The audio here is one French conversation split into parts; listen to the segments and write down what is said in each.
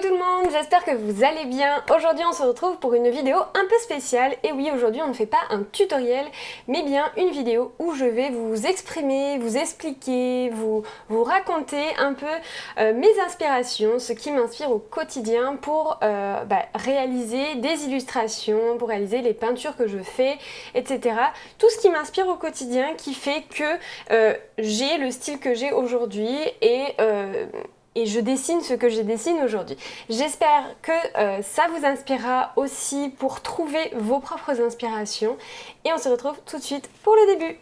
Hello tout le monde, j'espère que vous allez bien. Aujourd'hui on se retrouve pour une vidéo un peu spéciale. Et oui, aujourd'hui on ne fait pas un tutoriel, mais bien une vidéo où je vais vous exprimer, vous expliquer, vous raconter un peu mes inspirations, ce qui m'inspire au quotidien pour réaliser des illustrations, pour réaliser les peintures que je fais, etc. Tout ce qui m'inspire au quotidien qui fait que j'ai le style que j'ai aujourd'hui et je dessine ce que je dessine aujourd'hui. J'espère que ça vous inspirera aussi pour trouver vos propres inspirations. Et on se retrouve tout de suite pour le début.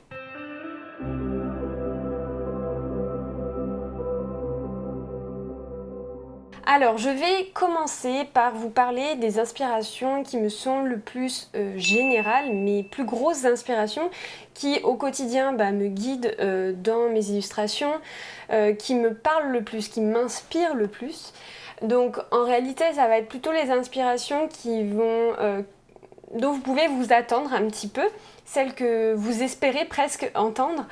Alors, je vais commencer par vous parler des inspirations qui me sont le plus générales, mes plus grosses inspirations qui au quotidien me guident dans mes illustrations, qui me parlent le plus, qui m'inspirent le plus. Donc en réalité, ça va être plutôt les inspirations dont vous pouvez vous attendre un petit peu, celles que vous espérez presque entendre.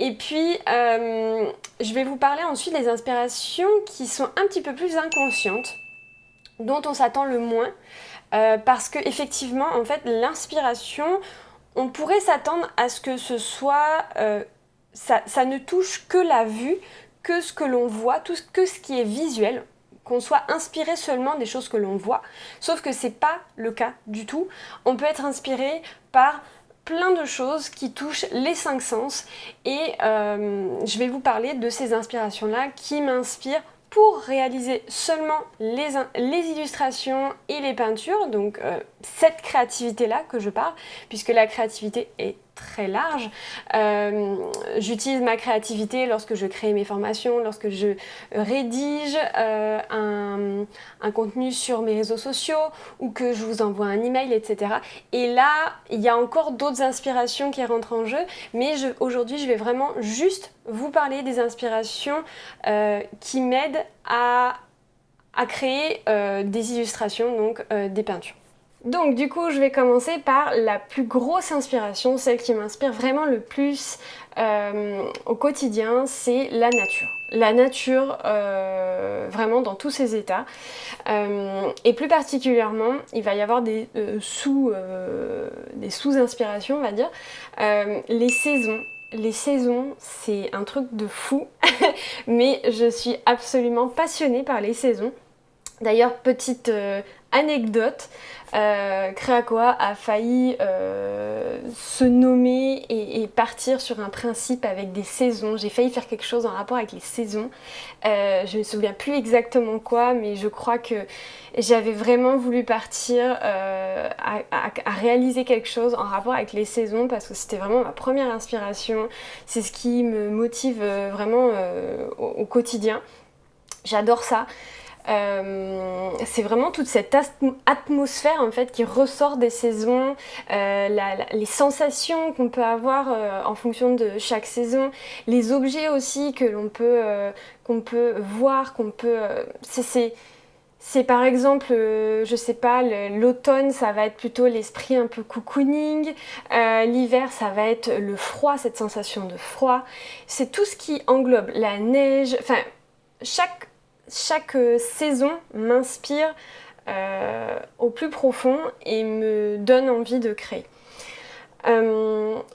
Et puis, je vais vous parler ensuite des inspirations qui sont un petit peu plus inconscientes, dont on s'attend le moins, parce que effectivement, en fait, l'inspiration, on pourrait s'attendre à ce que ce soit, ça ne touche que la vue, que ce que l'on voit, que ce qui est visuel, qu'on soit inspiré seulement des choses que l'on voit, sauf que c'est pas le cas du tout. On peut être inspiré par plein de choses qui touchent les cinq sens et je vais vous parler de ces inspirations-là qui m'inspirent pour réaliser seulement les illustrations et les peintures, donc cette créativité-là que je parle, puisque la créativité est très large. J'utilise ma créativité lorsque je crée mes formations, lorsque je rédige un contenu sur mes réseaux sociaux ou que je vous envoie un email, etc. Et là, il y a encore d'autres inspirations qui rentrent en jeu, mais aujourd'hui, je vais vraiment juste vous parler des inspirations qui m'aident à créer des illustrations, donc des peintures. Donc du coup, je vais commencer par la plus grosse inspiration, celle qui m'inspire vraiment le plus au quotidien, c'est la nature. La nature, vraiment dans tous ses états. Et plus particulièrement, il va y avoir des sous-inspirations, on va dire. Les saisons. Les saisons, c'est un truc de fou, mais je suis absolument passionnée par les saisons. D'ailleurs, petite anecdote, Créacoa a failli se nommer et partir sur un principe avec des saisons. J'ai failli faire quelque chose en rapport avec les saisons. Je me souviens plus exactement quoi, mais je crois que j'avais vraiment voulu partir à réaliser quelque chose en rapport avec les saisons parce que c'était vraiment ma première inspiration. C'est ce qui me motive vraiment au quotidien. J'adore ça. C'est vraiment toute cette atmosphère en fait qui ressort des saisons, les sensations qu'on peut avoir en fonction de chaque saison, les objets aussi que l'on peut voir, c'est par exemple, je sais pas, l'automne ça va être plutôt l'esprit un peu cocooning, l'hiver ça va être le froid, cette sensation de froid, c'est tout ce qui englobe la neige, enfin chaque saison m'inspire au plus profond et me donne envie de créer.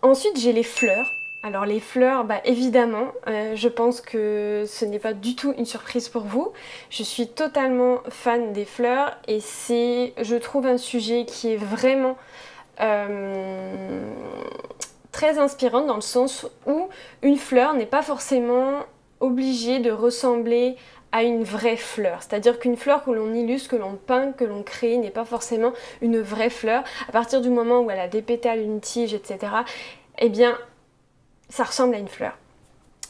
Ensuite, j'ai les fleurs. Alors les fleurs, évidemment, je pense que ce n'est pas du tout une surprise pour vous. Je suis totalement fan des fleurs et c'est, je trouve, un sujet qui est vraiment très inspirant dans le sens où une fleur n'est pas forcément obligée de ressembler à une vraie fleur. C'est-à-dire qu'une fleur que l'on illustre, que l'on peint, que l'on crée n'est pas forcément une vraie fleur. À partir du moment où elle a des pétales, une tige, etc., eh bien, ça ressemble à une fleur.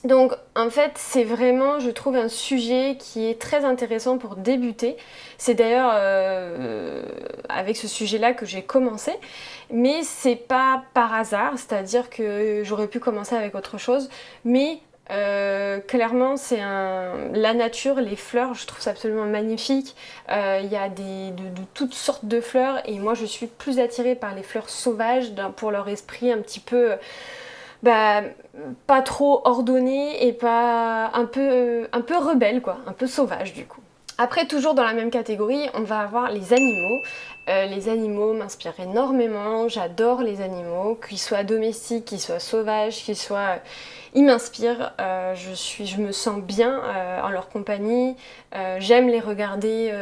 Donc en fait c'est vraiment, je trouve, un sujet qui est très intéressant pour débuter. C'est d'ailleurs avec ce sujet-là que j'ai commencé, mais c'est pas par hasard, c'est-à-dire que j'aurais pu commencer avec autre chose, mais clairement c'est la nature, les fleurs, je trouve ça absolument magnifique. Il y a de toutes sortes de fleurs et moi je suis plus attirée par les fleurs sauvages pour leur esprit un petit peu pas trop ordonné et pas un peu rebelle quoi, un peu sauvage du coup. Après, toujours dans la même catégorie, on va avoir les animaux. Les animaux m'inspirent énormément, j'adore les animaux, qu'ils soient domestiques, qu'ils soient sauvages, qu'ils soient... Ils m'inspirent, je me sens bien en leur compagnie, j'aime les regarder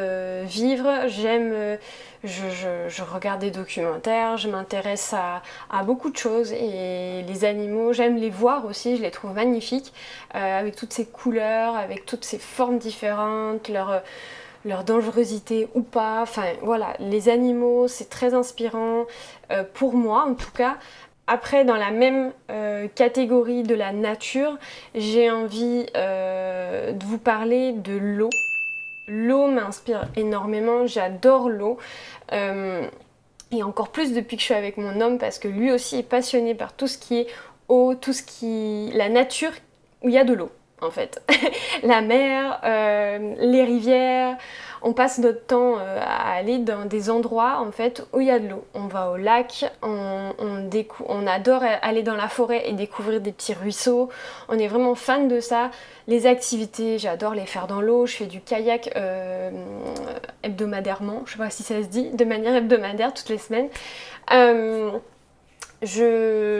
vivre, je regarde des documentaires, je m'intéresse à beaucoup de choses et les animaux, j'aime les voir aussi, je les trouve magnifiques, avec toutes ces couleurs, avec toutes ces formes différentes, leur dangerosité ou pas, enfin voilà, les animaux c'est très inspirant pour moi en tout cas. Après, dans la même catégorie de la nature, j'ai envie de vous parler de l'eau. L'eau m'inspire énormément, j'adore l'eau. Et encore plus depuis que je suis avec mon homme, parce que lui aussi est passionné par tout ce qui est eau, la nature où il y a de l'eau, en fait. La mer, les rivières. On passe notre temps à aller dans des endroits en fait où il y a de l'eau. On va au lac, on adore aller dans la forêt et découvrir des petits ruisseaux. On est vraiment fan de ça. Les activités, j'adore les faire dans l'eau. Je fais du kayak hebdomadairement, je sais pas si ça se dit, de manière hebdomadaire toutes les semaines.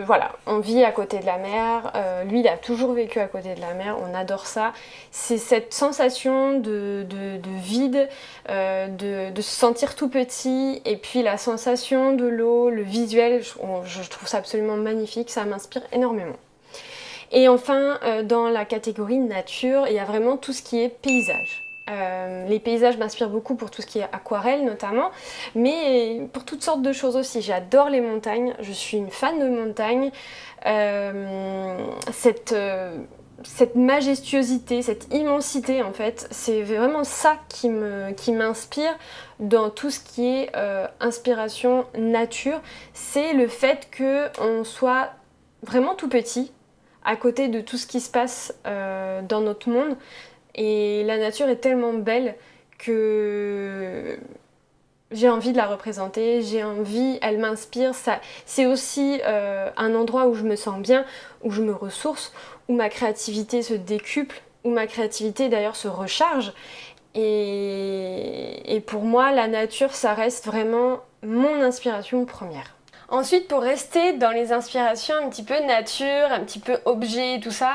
Voilà, on vit à côté de la mer, lui il a toujours vécu à côté de la mer, on adore ça. C'est cette sensation de vide, de se sentir tout petit, et puis la sensation de l'eau, le visuel, je trouve ça absolument magnifique, ça m'inspire énormément. Et enfin, dans la catégorie nature, il y a vraiment tout ce qui est paysage. Les paysages m'inspirent beaucoup pour tout ce qui est aquarelle notamment, mais pour toutes sortes de choses aussi. J'adore les montagnes, je suis une fan de montagnes. Cette majestuosité, cette immensité en fait, c'est vraiment ça qui m'inspire dans tout ce qui est inspiration nature. C'est le fait qu'on soit vraiment tout petit à côté de tout ce qui se passe dans notre monde. Et la nature est tellement belle que j'ai envie de la représenter, elle m'inspire. C'est aussi un endroit où je me sens bien, où je me ressource, où ma créativité se décuple, où ma créativité d'ailleurs se recharge. Et pour moi, la nature, ça reste vraiment mon inspiration première. Ensuite, pour rester dans les inspirations un petit peu nature, un petit peu objet, tout ça,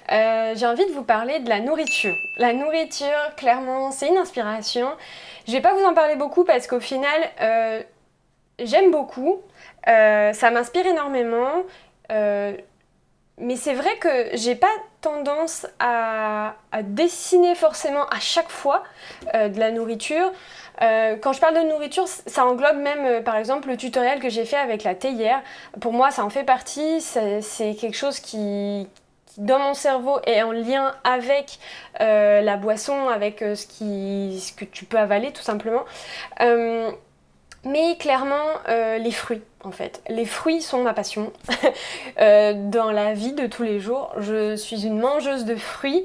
j'ai envie de vous parler de la nourriture. La nourriture, clairement, c'est une inspiration. Je vais pas vous en parler beaucoup parce qu'au final, j'aime beaucoup. Ça m'inspire énormément. Mais c'est vrai que j'ai pas tendance à dessiner forcément à chaque fois de la nourriture. Quand je parle de nourriture, ça englobe même par exemple le tutoriel que j'ai fait avec la théière. Pour moi, ça en fait partie, c'est quelque chose qui dans mon cerveau est en lien avec la boisson, avec ce que tu peux avaler tout simplement. Mais clairement, les fruits, en fait. Les fruits sont ma passion. Dans la vie de tous les jours, je suis une mangeuse de fruits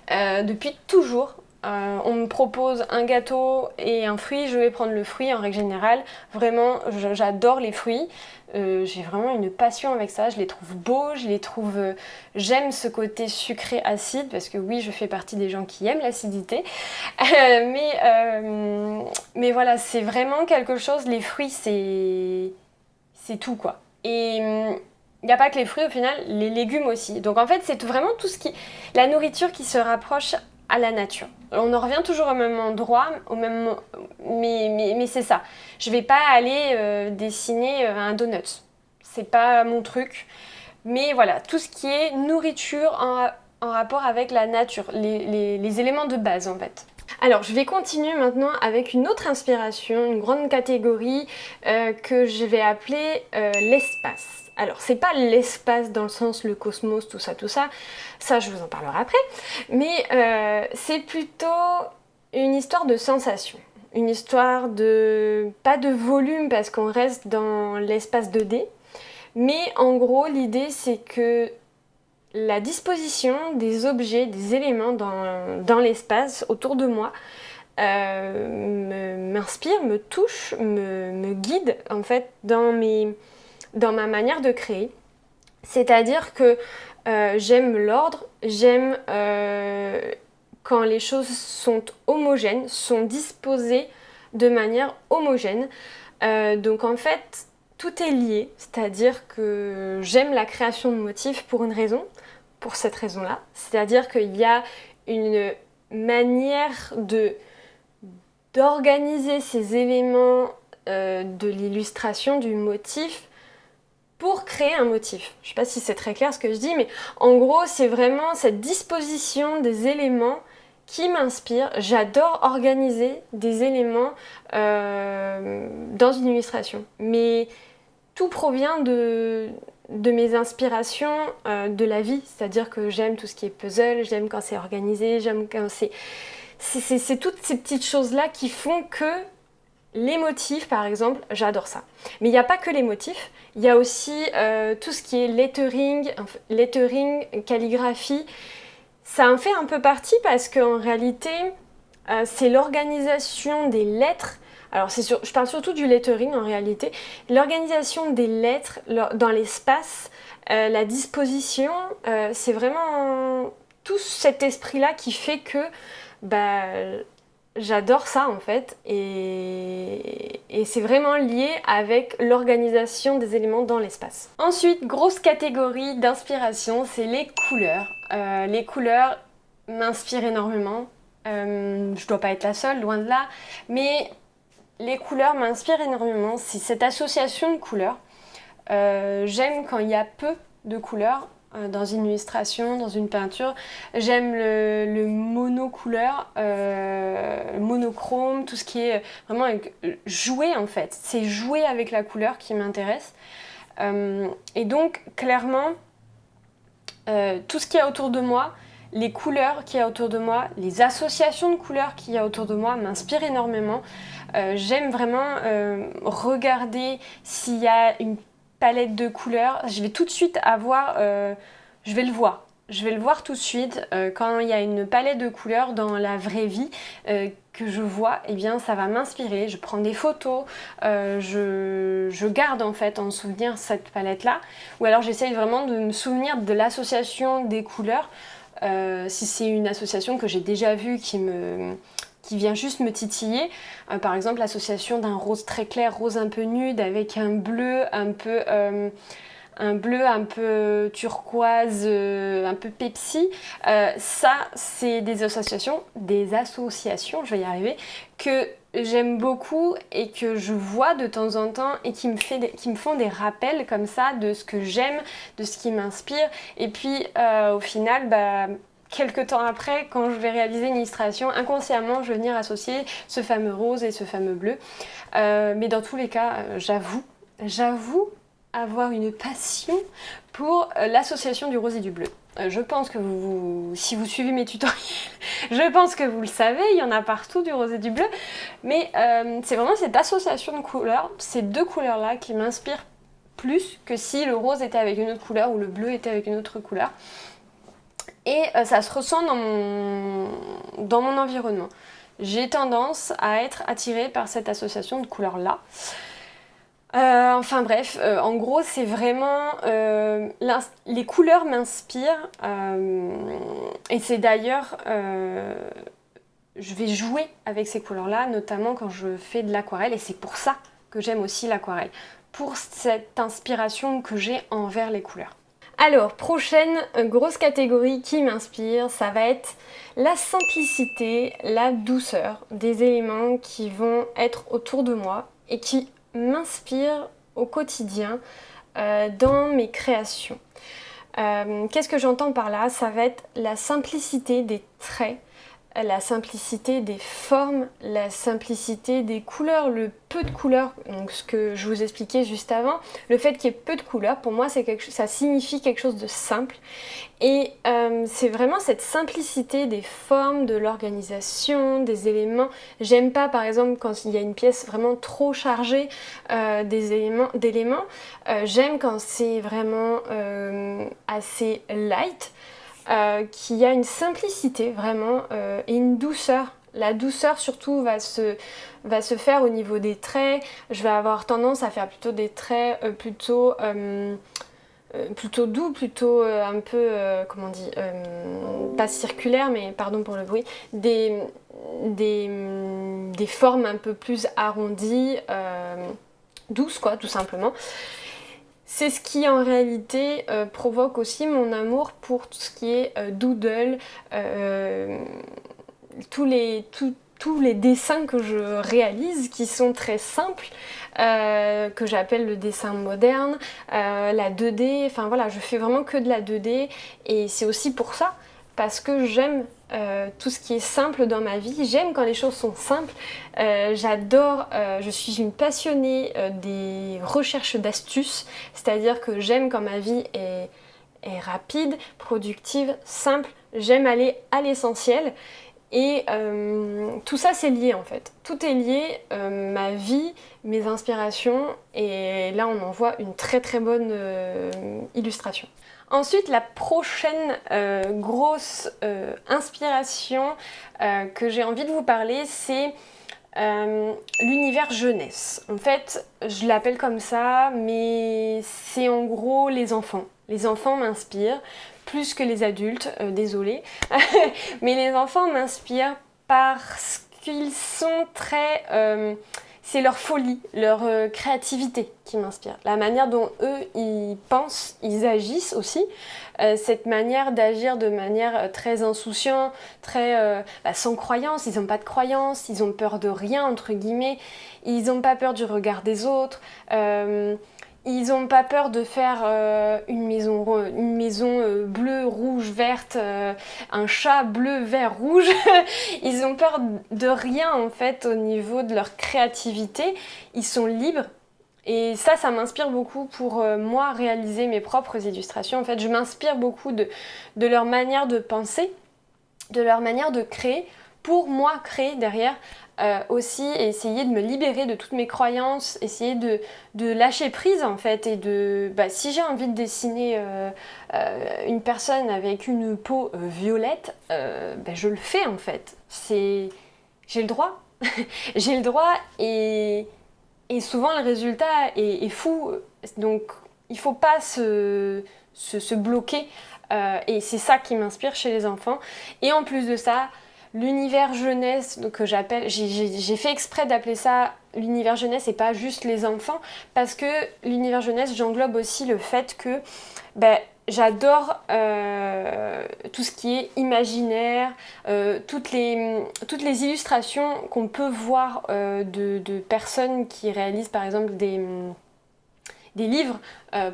depuis toujours. On me propose un gâteau et un fruit, je vais prendre le fruit en règle générale. Vraiment, j'adore les fruits. J'ai vraiment une passion avec ça. Je les trouve beaux, j'aime ce côté sucré acide parce que oui, je fais partie des gens qui aiment l'acidité. Mais voilà, c'est vraiment quelque chose. Les fruits, c'est tout quoi. Et il n'y a pas que les fruits au final, les légumes aussi. Donc en fait, c'est vraiment la nourriture qui se rapproche à la nature. On en revient toujours au même endroit, mais c'est ça. Je vais pas aller dessiner un donut. C'est pas mon truc. Mais voilà, tout ce qui est nourriture en rapport avec la nature, les éléments de base en fait. Alors je vais continuer maintenant avec une autre inspiration, une grande catégorie que je vais appeler l'espace. Alors c'est pas l'espace dans le sens le cosmos, tout ça, ça je vous en parlerai après, mais c'est plutôt une histoire de sensation, une histoire de, pas de volume parce qu'on reste dans l'espace 2D, mais en gros l'idée c'est que la disposition des objets, des éléments dans l'espace autour de moi m'inspire, me touche, me guide en fait dans ma manière de créer. C'est-à-dire que j'aime l'ordre, j'aime quand les choses sont homogènes, sont disposées de manière homogène. Donc en fait, tout est lié, c'est-à-dire que j'aime la création de motifs pour une raison, pour cette raison-là. C'est-à-dire qu'il y a une manière d'organiser ces éléments de l'illustration du motif pour créer un motif. Je ne sais pas si c'est très clair ce que je dis, mais en gros, c'est vraiment cette disposition des éléments qui m'inspire. J'adore organiser des éléments dans une illustration. Mais tout provient de mes inspirations de la vie. C'est-à-dire que j'aime tout ce qui est puzzle, j'aime quand c'est organisé, j'aime quand c'est... C'est toutes ces petites choses-là qui font que les motifs, par exemple, j'adore ça. Mais il n'y a pas que les motifs, il y a aussi tout ce qui est lettering, calligraphie. Ça en fait un peu partie parce qu'en réalité, c'est l'organisation des lettres. Alors je parle surtout du lettering en réalité. L'organisation des lettres dans l'espace, la disposition, c'est vraiment tout cet esprit-là qui fait que j'adore ça en fait. Et c'est vraiment lié avec l'organisation des éléments dans l'espace. Ensuite, grosse catégorie d'inspiration, c'est les couleurs. Les couleurs m'inspirent énormément. Je dois pas être la seule, loin de là. Mais les couleurs m'inspirent énormément. C'est cette association de couleurs. J'aime quand il y a peu de couleurs dans une illustration, dans une peinture. J'aime le monocouleur, monochrome, tout ce qui est vraiment jouer en fait. C'est jouer avec la couleur qui m'intéresse. Et donc clairement, tout ce qu'il y a autour de moi, les couleurs qu'il y a autour de moi, les associations de couleurs qu'il y a autour de moi m'inspirent énormément. J'aime vraiment regarder s'il y a une palette de couleurs. Je vais tout de suite avoir... je vais le voir. Je vais le voir tout de suite. Quand il y a une palette de couleurs dans la vraie vie que je vois, eh bien ça va m'inspirer. Je prends des photos, je garde en fait en souvenir cette palette-là. Ou alors j'essaye vraiment de me souvenir de l'association des couleurs. Si c'est une association que j'ai déjà vue qui vient juste me titiller, par exemple l'association d'un rose très clair, rose un peu nude avec un bleu un peu turquoise, un peu Pepsi, ça c'est des associations, je vais y arriver, que j'aime beaucoup et que je vois de temps en temps et qui me font des rappels comme ça de ce que j'aime, de ce qui m'inspire. Et puis au final, quelques temps après, quand je vais réaliser une illustration, inconsciemment je vais venir associer ce fameux rose et ce fameux bleu. Mais dans tous les cas, j'avoue avoir une passion pour l'association du rose et du bleu. Je pense que si vous suivez mes tutoriels, je pense que vous le savez, il y en a partout du rose et du bleu, mais c'est vraiment cette association de couleurs, ces deux couleurs-là qui m'inspirent plus que si le rose était avec une autre couleur ou le bleu était avec une autre couleur. Et ça se ressent dans mon environnement. J'ai tendance à être attirée par cette association de couleurs-là. Enfin bref, en gros c'est vraiment... les couleurs m'inspirent et c'est d'ailleurs... je vais jouer avec ces couleurs-là, notamment quand je fais de l'aquarelle, et c'est pour ça que j'aime aussi l'aquarelle, pour cette inspiration que j'ai envers les couleurs. Alors, prochaine grosse catégorie qui m'inspire, ça va être la simplicité, la douceur des éléments qui vont être autour de moi et qui m'inspirent au quotidien dans mes créations. Qu'est-ce que j'entends par là? Ça va être la simplicité des traits, la simplicité des formes, la simplicité des couleurs, le peu de couleurs, donc ce que je vous expliquais juste avant, le fait qu'il y ait peu de couleurs, pour moi ça signifie quelque chose de simple. Et c'est vraiment cette simplicité des formes, de l'organisation, des éléments. J'aime pas par exemple quand il y a une pièce vraiment trop chargée d'éléments. J'aime quand c'est vraiment assez light. Qui a une simplicité vraiment et une douceur. La douceur surtout va se faire au niveau des traits. Je vais avoir tendance à faire plutôt des traits plutôt doux, plutôt un peu, comment on dit, pas circulaire, mais pardon pour le bruit, des formes un peu plus arrondies, douces quoi, tout simplement. C'est ce qui en réalité provoque aussi mon amour pour tout ce qui est doodle, tous les dessins que je réalise qui sont très simples, que j'appelle le dessin moderne, la 2D, enfin voilà, je fais vraiment que de la 2D et c'est aussi pour ça, parce que j'aime tout ce qui est simple dans ma vie, j'aime quand les choses sont simples, j'adore, je suis une passionnée des recherches d'astuces, c'est-à-dire que j'aime quand ma vie est rapide, productive, simple, j'aime aller à l'essentiel. Et tout ça c'est lié en fait. Tout est lié, ma vie, mes inspirations, et là on en voit une très très bonne illustration. Ensuite, la prochaine grosse inspiration que j'ai envie de vous parler, c'est l'univers jeunesse. En fait, je l'appelle comme ça, mais c'est en gros les enfants. Les enfants m'inspirent plus que les adultes, désolée. Mais les enfants m'inspirent parce qu'ils sont très... c'est leur folie, leur créativité qui m'inspire. La manière dont eux, ils pensent, ils agissent aussi. Cette manière d'agir de manière très insouciante, très sans croyance. Ils n'ont pas de croyance, ils ont peur de rien, entre guillemets. Ils n'ont pas peur du regard des autres. Ils n'ont pas peur de faire une maison bleue, rouge, verte, un chat bleu, vert, rouge. Ils ont peur de rien en fait au niveau de leur créativité. Ils sont libres. Et ça m'inspire beaucoup pour moi réaliser mes propres illustrations. En fait, je m'inspire beaucoup de leur manière de penser, de leur manière de créer, pour moi créer derrière. Aussi essayer de me libérer de toutes mes croyances, essayer de lâcher prise en fait, et si j'ai envie de dessiner une personne avec une peau violette, je le fais en fait. J'ai le droit. J'ai le droit et souvent le résultat est fou, donc il faut pas se bloquer, et c'est ça qui m'inspire chez les enfants. Et en plus de ça, l'univers jeunesse que j'appelle, j'ai fait exprès d'appeler ça l'univers jeunesse et pas juste les enfants, parce que l'univers jeunesse, j'englobe aussi le fait que j'adore tout ce qui est imaginaire, toutes les illustrations qu'on peut voir de personnes qui réalisent par exemple des livres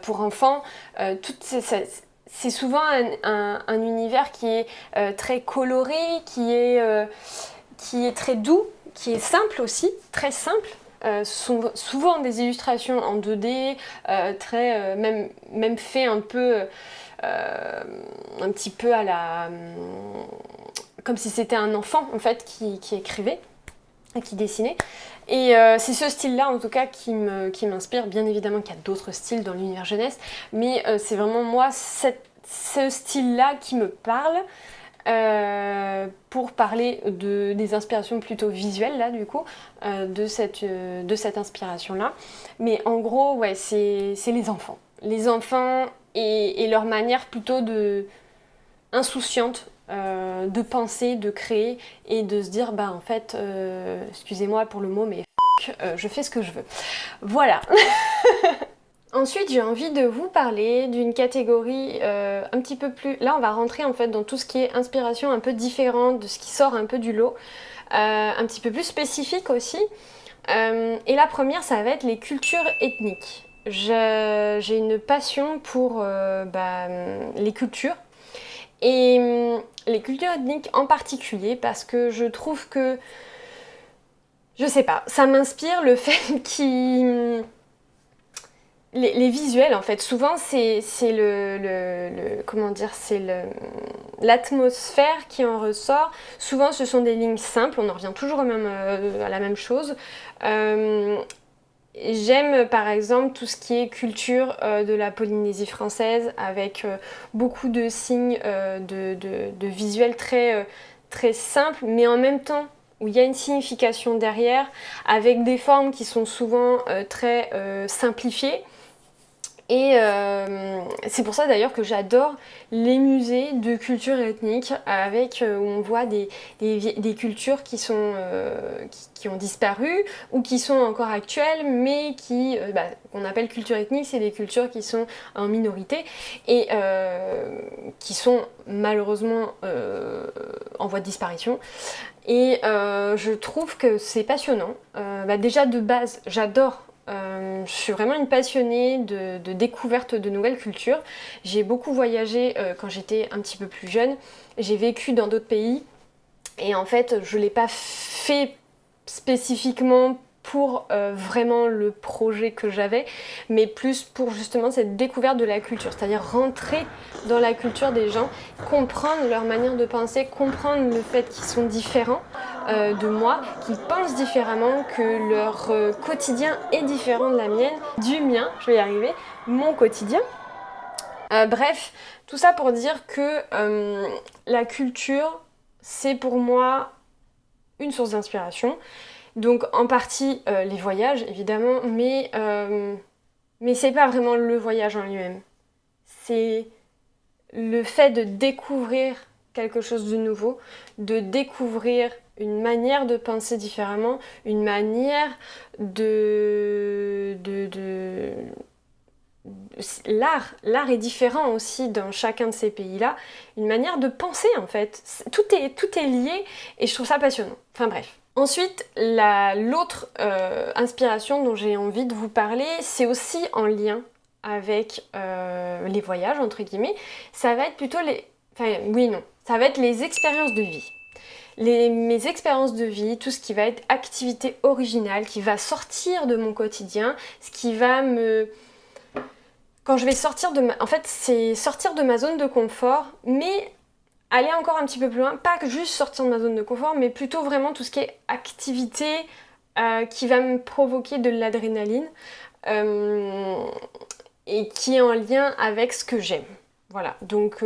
pour enfants, c'est souvent un univers qui est très coloré, qui est très doux, qui est simple aussi, très simple. Souvent des illustrations en 2D, même fait un petit peu à la... comme si c'était un enfant en fait qui écrivait et qui dessinait. Et c'est ce style-là en tout cas qui m'inspire. Bien évidemment qu'il y a d'autres styles dans l'univers jeunesse, mais c'est vraiment moi ce style-là qui me parle. Pour parler des inspirations plutôt visuelles là du coup, de cette inspiration là, mais en gros ouais c'est les enfants et leur manière plutôt insouciante de penser, de créer et de se dire en fait excusez-moi pour le mot mais je fais ce que je veux, voilà. Ensuite, j'ai envie de vous parler d'une catégorie un petit peu plus... Là, on va rentrer en fait dans tout ce qui est inspiration un peu différente, de ce qui sort un peu du lot, un petit peu plus spécifique aussi. Et la première, ça va être les cultures ethniques. J'ai une passion pour les cultures. Et les cultures ethniques en particulier, parce que je trouve que... Je sais pas, ça m'inspire le fait qu'ils... Les visuels en fait, souvent c'est comment dire, c'est l'atmosphère qui en ressort. Souvent ce sont des lignes simples, on en revient toujours à la même chose. J'aime par exemple tout ce qui est culture de la Polynésie française, avec beaucoup de signes de visuels très, très simples, mais en même temps où il y a une signification derrière, avec des formes qui sont souvent très simplifiées. Et c'est pour ça d'ailleurs que j'adore les musées de culture ethnique avec où on voit des cultures qui ont disparu ou qui sont encore actuelles mais qu'on appelle culture ethnique, c'est des cultures qui sont en minorité et qui sont malheureusement en voie de disparition. Et je trouve que c'est passionnant. Déjà de base, j'adore. Je suis vraiment une passionnée de découverte de nouvelles cultures. J'ai beaucoup voyagé quand j'étais un petit peu plus jeune. J'ai vécu dans d'autres pays. Et en fait, je ne l'ai pas fait spécifiquement pour vraiment le projet que j'avais, mais plus pour justement cette découverte de la culture, c'est-à-dire rentrer dans la culture des gens, comprendre leur manière de penser, comprendre le fait qu'ils sont différents de moi, qu'ils pensent différemment, que leur quotidien est différent de la mienne, du mien, je vais y arriver, mon quotidien. Bref, tout ça pour dire que la culture, c'est pour moi une source d'inspiration. Donc en partie les voyages évidemment, mais c'est pas vraiment le voyage en lui-même. C'est le fait de découvrir quelque chose de nouveau, de découvrir une manière de penser différemment, une manière L'art est différent aussi dans chacun de ces pays-là, une manière de penser en fait. Tout est lié et je trouve ça passionnant. Enfin bref. Ensuite, l'autre inspiration dont j'ai envie de vous parler, c'est aussi en lien avec les voyages, entre guillemets. Ça va être plutôt ça va être les expériences de vie. Mes expériences de vie, tout ce qui va être activité originale, qui va sortir de mon quotidien, ce qui va quand je vais sortir c'est sortir de ma zone de confort, mais aller encore un petit peu plus loin, pas que juste sortir de ma zone de confort, mais plutôt vraiment tout ce qui est activité qui va me provoquer de l'adrénaline et qui est en lien avec ce que j'aime. Voilà, donc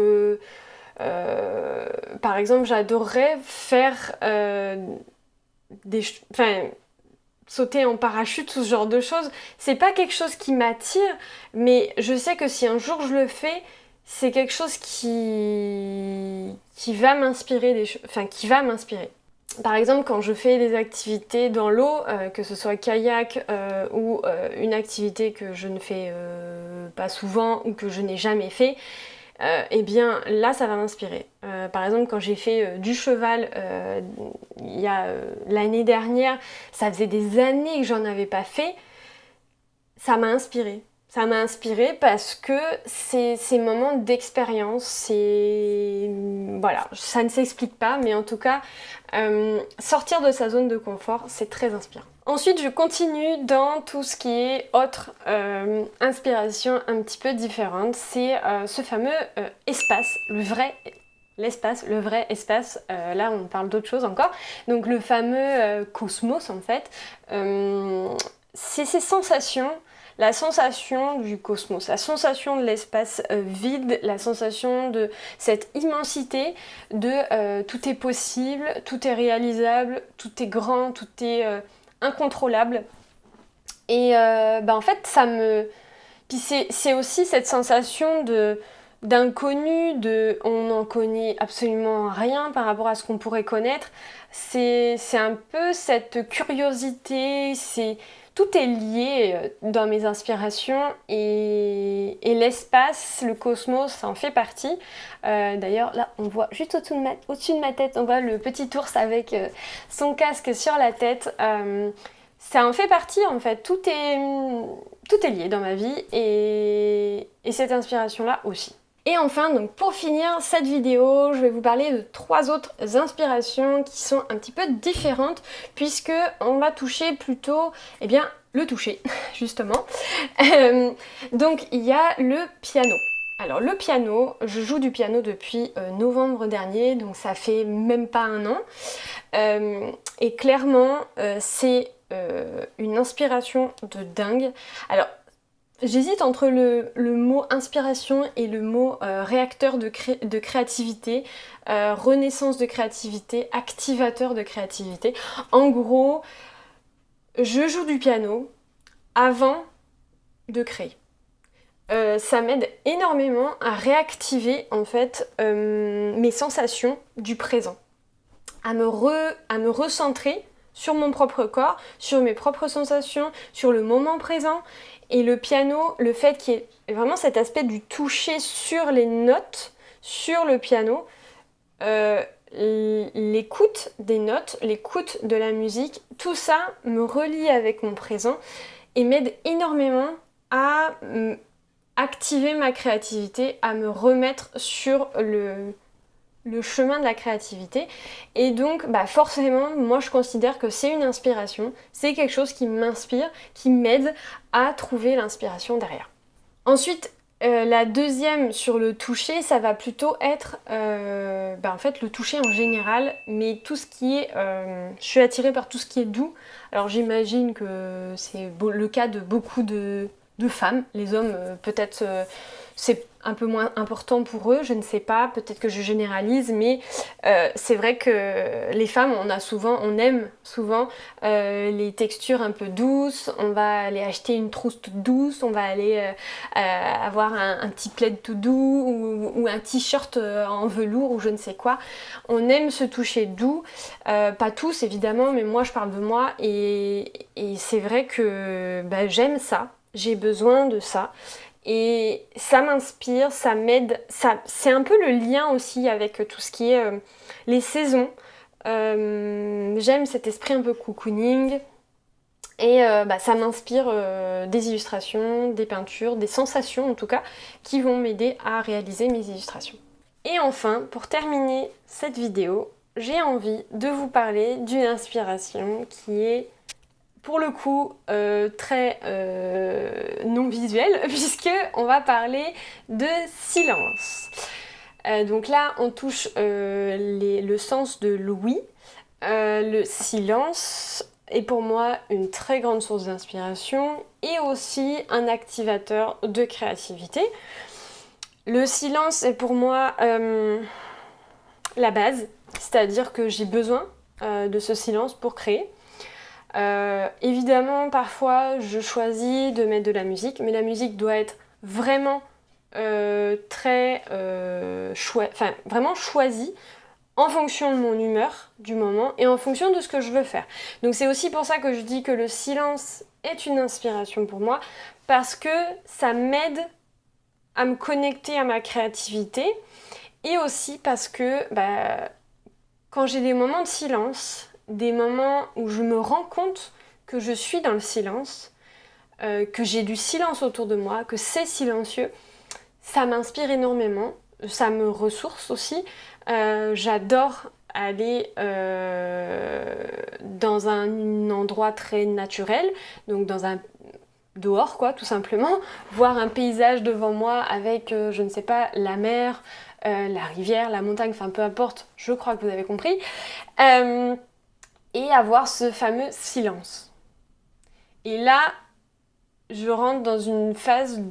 par exemple, j'adorerais faire sauter en parachute, tout ce genre de choses. C'est pas quelque chose qui m'attire, mais je sais que si un jour je le fais, c'est quelque chose qui va m'inspirer, qui va m'inspirer. Par exemple, quand je fais des activités dans l'eau, que ce soit kayak ou une activité que je ne fais pas souvent ou que je n'ai jamais fait, eh bien là ça va m'inspirer. Par exemple quand j'ai fait du cheval il y a l'année dernière, ça faisait des années que j'en avais pas fait, ça m'a inspirée. Ça m'a inspirée parce que c'est ces moments d'expérience, voilà, ça ne s'explique pas, mais en tout cas, sortir de sa zone de confort, c'est très inspirant. Ensuite, je continue dans tout ce qui est autre inspiration un petit peu différente. C'est ce fameux espace, le vrai espace. Là, on parle d'autre chose encore. Donc, le fameux cosmos, en fait. C'est ces sensations, la sensation du cosmos, la sensation de l'espace vide, la sensation de cette immensité de tout est possible, tout est réalisable, tout est grand, tout est incontrôlable. Et en fait, Puis c'est aussi cette sensation d'inconnu, on n'en connaît absolument rien par rapport à ce qu'on pourrait connaître. C'est un peu cette curiosité, tout est lié dans mes inspirations et l'espace, le cosmos, ça en fait partie. D'ailleurs, là, on voit juste au-dessus de ma tête, on voit le petit ours avec son casque sur la tête. Ça en fait partie en fait, tout est lié dans ma vie et cette inspiration-là aussi. Et enfin, donc pour finir cette vidéo, je vais vous parler de 3 autres inspirations qui sont un petit peu différentes puisque on va toucher plutôt, le toucher, justement. Donc il y a le piano. Alors le piano, je joue du piano depuis novembre dernier, donc ça fait même pas un an. Et clairement, c'est une inspiration de dingue. Alors, j'hésite entre le mot inspiration et le mot réacteur de créativité, renaissance de créativité, activateur de créativité. En gros, je joue du piano avant de créer. Ça m'aide énormément à réactiver en fait mes sensations du présent, à me recentrer sur mon propre corps, sur mes propres sensations, sur le moment présent. Et le piano, le fait qu'il y ait vraiment cet aspect du toucher sur les notes, sur le piano, l'écoute des notes, l'écoute de la musique, tout ça me relie avec mon présent et m'aide énormément à activer ma créativité, à me remettre sur le chemin de la créativité. Et donc forcément, moi je considère que c'est une inspiration, c'est quelque chose qui m'inspire, qui m'aide à trouver l'inspiration derrière. Ensuite, la deuxième sur le toucher, ça va plutôt être en fait le toucher en général, mais tout ce qui est... je suis attirée par tout ce qui est doux. Alors j'imagine que c'est le cas de beaucoup de femmes. Les hommes, peut-être c'est un peu moins important pour eux, je ne sais pas, peut-être que je généralise, mais c'est vrai que les femmes, on aime souvent les textures un peu douces, on va aller acheter une trousse toute douce, on va aller avoir un petit plaid tout doux ou un t-shirt en velours ou je ne sais quoi. On aime se toucher doux, pas tous évidemment, mais moi je parle de moi et c'est vrai que j'aime ça, j'ai besoin de ça. Et ça m'inspire, ça m'aide, c'est un peu le lien aussi avec tout ce qui est les saisons. J'aime cet esprit un peu cocooning et ça m'inspire des illustrations, des peintures, des sensations en tout cas, qui vont m'aider à réaliser mes illustrations. Et enfin, pour terminer cette vidéo, j'ai envie de vous parler d'une inspiration qui est pour le coup très non visuel puisque on va parler de silence. Donc là on touche le sens de l'ouïe. Le silence est pour moi une très grande source d'inspiration et aussi un activateur de créativité. Le silence est pour moi la base, c'est-à-dire que j'ai besoin de ce silence pour créer. Évidemment, parfois, je choisis de mettre de la musique, mais la musique doit être vraiment vraiment choisie en fonction de mon humeur du moment et en fonction de ce que je veux faire. Donc c'est aussi pour ça que je dis que le silence est une inspiration pour moi, parce que ça m'aide à me connecter à ma créativité et aussi parce que quand j'ai des moments de silence, des moments où je me rends compte que je suis dans le silence, que j'ai du silence autour de moi, que c'est silencieux, ça m'inspire énormément, ça me ressource aussi. J'adore aller dans un endroit très naturel, donc dehors quoi, tout simplement, voir un paysage devant moi avec, je ne sais pas, la mer, la rivière, la montagne, enfin peu importe, je crois que vous avez compris. Et avoir ce fameux silence. Et là, je rentre dans une phase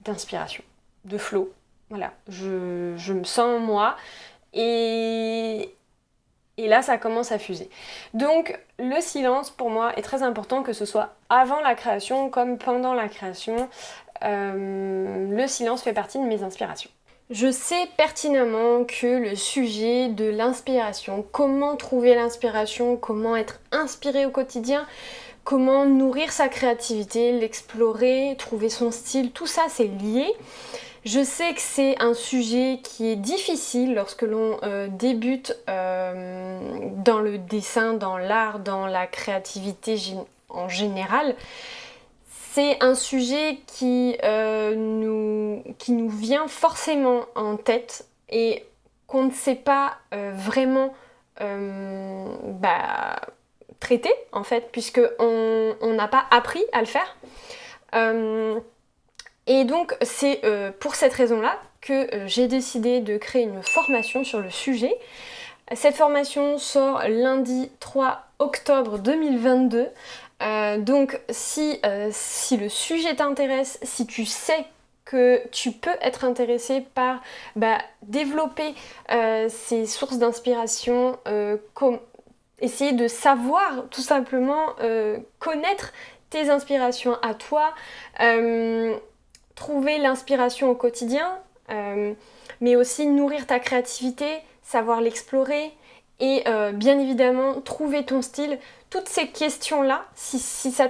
d'inspiration, de flow. Voilà, je me sens moi et là ça commence à fuser. Donc le silence pour moi est très important, que ce soit avant la création comme pendant la création. Le silence fait partie de mes inspirations. Je sais pertinemment que le sujet de l'inspiration, comment trouver l'inspiration, comment être inspiré au quotidien, comment nourrir sa créativité, l'explorer, trouver son style, tout ça c'est lié. Je sais que c'est un sujet qui est difficile lorsque l'on débute dans le dessin, dans l'art, dans la créativité en général. C'est un sujet qui nous vient forcément en tête et qu'on ne sait pas vraiment traiter en fait, puisqu'on n'a pas appris à le faire. Et donc c'est pour cette raison-là que j'ai décidé de créer une formation sur le sujet. Cette formation sort lundi 3 octobre 2022. Donc si le sujet t'intéresse, si tu sais que tu peux être intéressé par développer ces sources d'inspiration, essayer de savoir tout simplement connaître tes inspirations à toi, trouver l'inspiration au quotidien, mais aussi nourrir ta créativité, savoir l'explorer et bien évidemment trouver ton style. Toutes ces questions-là, si ça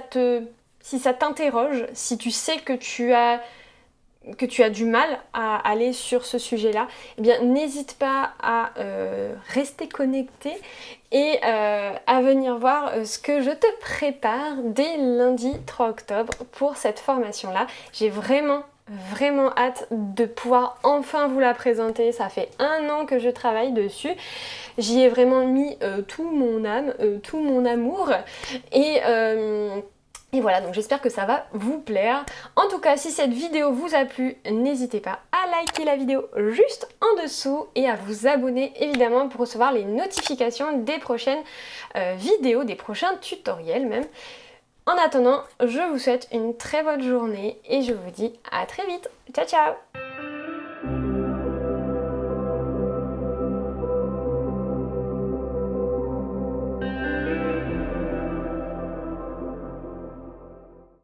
t'interroge, si tu sais que tu as du mal à aller sur ce sujet-là, eh bien n'hésite pas à rester connecté et à venir voir ce que je te prépare dès lundi 3 octobre pour cette formation-là. J'ai vraiment hâte de pouvoir enfin vous la présenter. Ça fait 1 an que je travaille dessus. J'y ai vraiment mis tout mon âme, tout mon amour et voilà, donc j'espère que ça va vous plaire. En tout cas, si cette vidéo vous a plu, n'hésitez pas à liker la vidéo juste en dessous et à vous abonner évidemment pour recevoir les notifications des prochaines vidéos, des prochains tutoriels même. En attendant, je vous souhaite une très bonne journée et je vous dis à très vite. Ciao ciao!